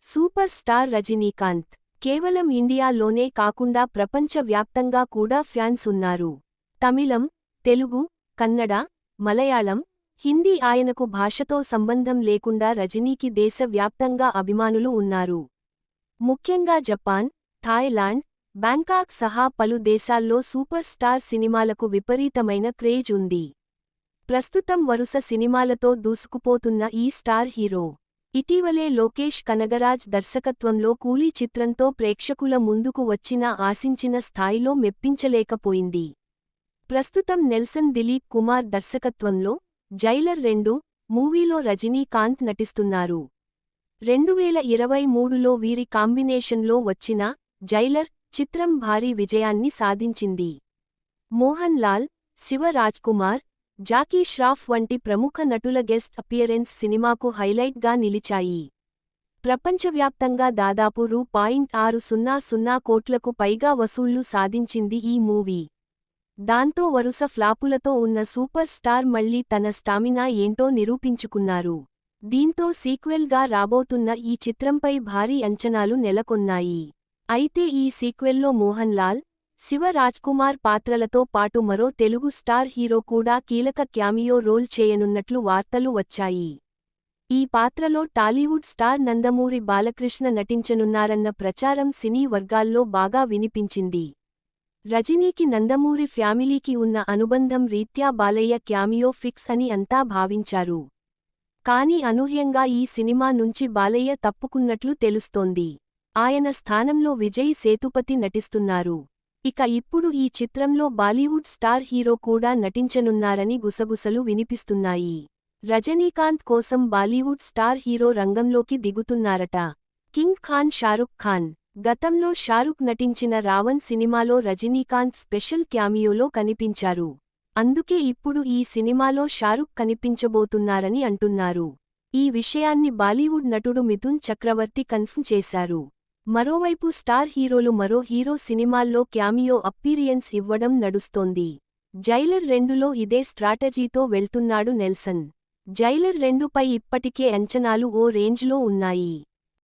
Super star Rajinikanth కేవలం ఇండియాలోనే కాకుండా ప్రపంచ వ్యాప్తంగా కూడా ఫ్యాన్స్ ఉన్నారు. తమిళం, తెలుగు, కన్నడ, మలయాళం, హిందీ ఆయనకు భాషతో సంబంధం లేకుండా రజనీకి దేశ వ్యాప్తంగా అభిమానులు ఉన్నారు. ముఖ్యంగా జపాన్, థాయిలాండ్, బ్యాంకాక్ సహా పలు దేశాల్లో సూపర్ స్టార్ సినిమాలకు విపరీతమైన క్రేజ్ ఉంది. ప్రస్తుతం వరుస సినిమాలతో దూసుకుపోతున్న ఈ స్టార్ హీరో ఇటీవలే లోకేష్ కనగరాజ్ దర్శకత్వంలో కూలీ చిత్రంతో ప్రేక్షకుల ముందుకు వచ్చినా ఆశించిన స్థాయిలో మెప్పించలేకపోయింది. ప్రస్తుతం నెల్సన్ దిలీప్ కుమార్ దర్శకత్వంలో జైలర్ 2 మూవీలో రజనీకాంత్ నటిస్తున్నారు. 2023లో వీరి కాంబినేషన్లో వచ్చిన జైలర్ చిత్రం భారీ విజయాన్ని సాధించింది. మోహన్ లాల్, శివ రాజ్కుమార్, జాకీ ష్రాఫ్ వంటి ప్రముఖ నటుల గెస్ట్ అపియరెన్స్ సినిమాకు హైలైట్గా నిలిచాయి. ప్రపంచవ్యాప్తంగా దాదాపు రూ.600 కోట్లకు పైగా వసూళ్లు సాధించింది ఈ మూవీ. దాంతో వరుస ఫ్లాపులతో ఉన్న సూపర్ స్టార్ మళ్లీ తన స్టామినా ఏంటో నిరూపించుకున్నారు. దీంతో సీక్వెల్గా రాబోతున్న ఈ చిత్రంపై భారీ అంచనాలు నెలకొన్నాయి. అయితే ఈ సీక్వెల్లో మోహన్ లాల్, శివ రాజ్కుమార్ పాత్రలతో పాటు మరో తెలుగు స్టార్ హీరో కూడా కీలక క్యామియో రోల్ చేయనున్నట్లు వార్తలు వచ్చాయి. ఈ పాత్రలో టాలీవుడ్ స్టార్ నందమూరి బాలకృష్ణ నటించనున్నారన్న ప్రచారం సినీ వర్గాల్లో బాగా వినిపించింది. రజనీకి నందమూరి ఫ్యామిలీకి ఉన్న అనుబంధం రీత్యా బాలయ్య క్యామియో ఫిక్స్ అని అంతా భావించారు. కానీ అనూహ్యంగా ఈ సినిమా నుంచి బాలయ్య తప్పుకున్నట్లు తెలుస్తోంది. ఆయన స్థానంలో విజయ్ సేతుపతి నటిస్తున్నారు. ఇక ఇప్పుడు ఈ చిత్రంలో బాలీవుడ్ స్టార్ హీరో కూడా నటించనున్నారని గుసగుసలు వినిపిస్తున్నాయి. రజనీకాంత్ కోసం బాలీవుడ్ స్టార్ హీరో రంగంలోకి దిగుతున్నారట. కింగ్ ఖాన్ షారుఖ్ ఖాన్ గతంలో షారుఖ్ నటించిన రావణ్ సినిమాలో రజనీకాంత్ స్పెషల్ క్యామియోలో కనిపించారు. అందుకే ఇప్పుడు ఈ సినిమాలో షారుఖ్ కనిపించబోతున్నారని అంటున్నారు. ఈ విషయాన్ని బాలీవుడ్ నటుడు మిథున్ చక్రవర్తి కన్ఫర్మ్ చేశారు. మరోవైపు స్టార్ హీరోలు మరో హీరో సినిమాల్లో క్యామియో అప్పీరియన్స్ ఇవ్వడం నడుస్తోంది. జైలర్ 2లో ఇదే స్ట్రాటజీతో వెళ్తున్నాడు నెల్సన్. జైలర్ 2పై ఇప్పటికే అంచనాలు ఓ రేంజ్లో ఉన్నాయి.